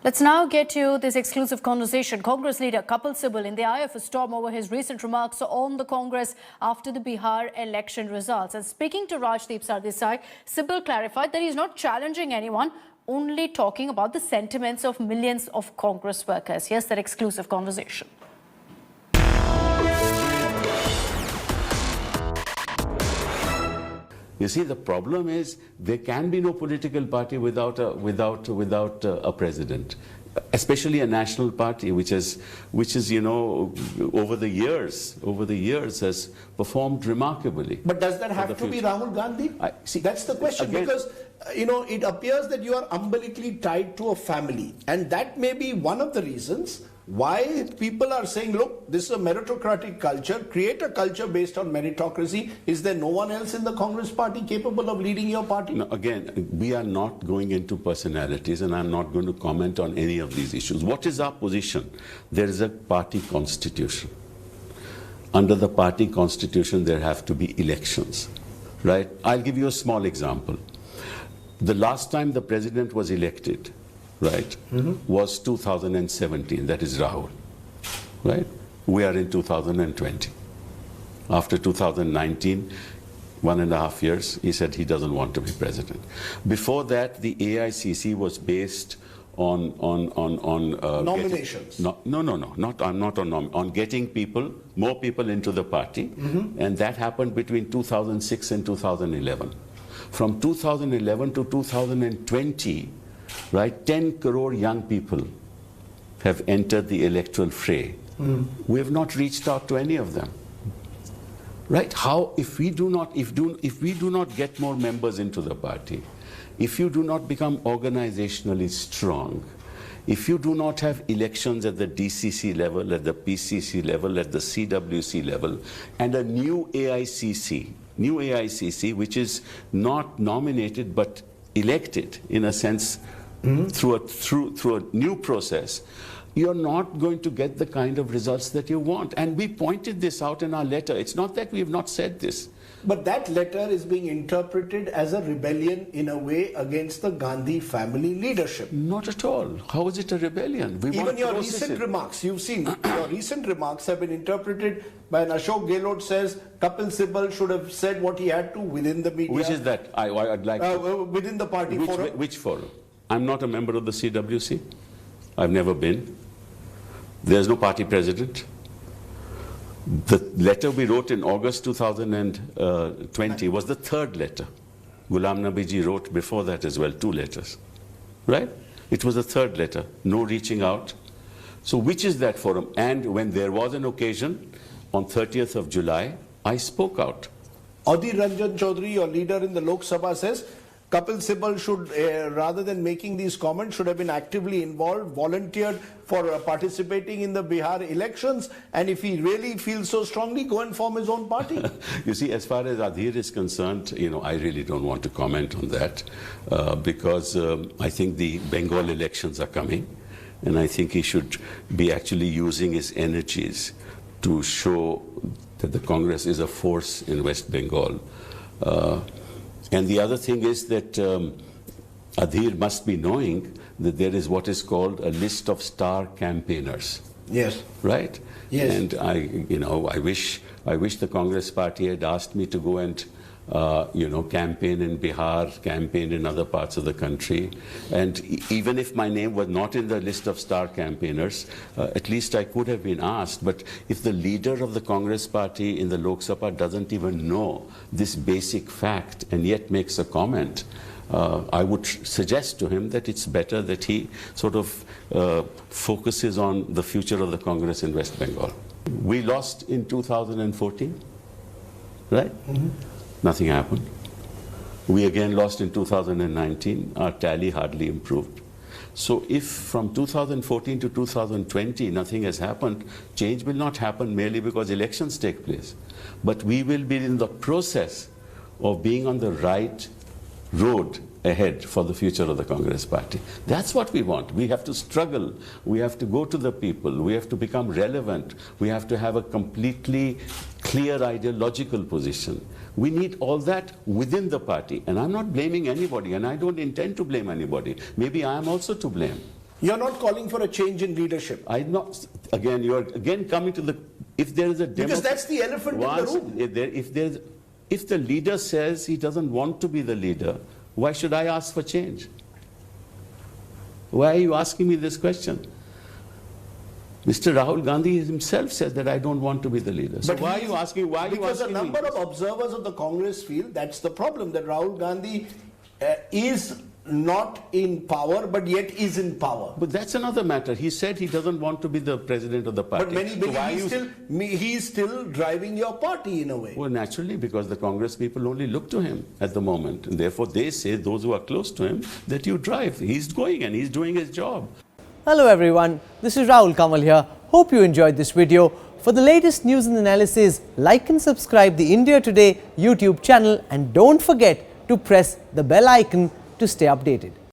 Let's now get to this exclusive conversation. Congress leader Kapil Sibal in the eye of a storm over his recent remarks on the Congress after the Bihar election results. And speaking to Rajdeep Sardesai, Sibal clarified that he's not challenging anyone, only talking about the sentiments of millions of Congress workers. Here's that exclusive conversation. You see, the problem is there can be no political party without a president, especially a national party, which is over the years has performed remarkably. But does that have to be Rahul Gandhi? See, that's the question, again, because it appears that you are umbilically tied to a family, and that may be one of the reasons why people are saying, look, this is a meritocratic culture, create a culture based on meritocracy. Is there no one else in the Congress party capable of leading your party? No, again, we are not going into personalities, and I'm not going to comment on any of these issues. What is our position? There is a party constitution. Under the party constitution, there have to be elections, right? I'll give you a small example. The last time the president was elected, right, was 2017, that is Rahul, right? We are in 2020. After 2019, 1.5 years, he said he doesn't want to be president. Before that, the AICC was based on nominations. On getting more people into the party, and that happened between 2006 and 2011. From 2011 to 2020, right, 10 crore young people have entered the electoral fray. We have not reached out to any of them. Right? How, if we do not get more members into the party, if you do not become organizationally strong, if you do not have elections at the DCC level, at the PCC level, at the CWC level, and a new AICC, which is not nominated but elected in a sense through a new process, you're not going to get the kind of results that you want. And we pointed this out in our letter. It's not that we have not said this. But that letter is being interpreted as a rebellion in a way against the Gandhi family leadership. Not at all. How is it a rebellion? Even your recent remarks, you've seen, your recent remarks have been interpreted by an Ashok Gehlot says Kapil Sibal should have said what he had to within the media. Which is that? I'd like to... within the party forum. Which forum? I'm not a member of the CWC. I've never been. There's no party president. The letter we wrote in August 2020 was the third letter. Ghulam Nabi ji wrote before that as well, 2 letters. Right? It was the third letter. No reaching out. So which is that forum? And when there was an occasion, on 30th of July, I spoke out. Adhir Ranjan Chaudhary, your leader in the Lok Sabha, says Kapil Sibal should, rather than making these comments, should have been actively involved, volunteered for participating in the Bihar elections, and if he really feels so strongly, go and form his own party. You see, as far as Adhir is concerned, I really don't want to comment on that because I think the Bengal elections are coming, and I think he should be actually using his energies to show that the Congress is a force in West Bengal. And the other thing is that Adhir must be knowing that there is what is called a list of star campaigners. Yes. Right? Yes. And I wish the Congress party had asked me to go and campaign in Bihar, campaign in other parts of the country. And even if my name was not in the list of star campaigners, at least I could have been asked. But if the leader of the Congress party in the Lok Sabha doesn't even know this basic fact and yet makes a comment, I would suggest to him that it's better that he sort of focuses on the future of the Congress in West Bengal. We lost in 2014, right? Nothing happened. We again lost in 2019. Our tally hardly improved. So if from 2014 to 2020 nothing has happened, change will not happen merely because elections take place. But we will be in the process of being on the right road ahead for the future of the Congress party. That's what we want. We have to struggle. We have to go to the people. We have to become relevant. We have to have a completely clear ideological position. We need all that within the party. And I'm not blaming anybody, and I don't intend to blame anybody. Maybe I am also to blame. You're not calling for a change in leadership. I'm not. Again, you're again coming to the. If there is a Because that's the elephant in the room. If the leader says he doesn't want to be the leader, why should I ask for change? Why are you asking me this question? Mr. Rahul Gandhi himself said that I don't want to be the leader. So why are you asking? Why are you asking me? Because a number of observers of the Congress feel that's the problem, that Rahul Gandhi is not in power, but yet is in power. But that's another matter. He said he doesn't want to be the president of the party. But many believe he's still driving your party in a way. Well, naturally, because the Congress people only look to him at the moment. And therefore, they say, those who are close to him, that you drive. He's going and he's doing his job. Hello everyone, this is Rahul Kamal here. Hope you enjoyed this video. For the latest news and analysis, like and subscribe the India Today YouTube channel and don't forget to press the bell icon to stay updated.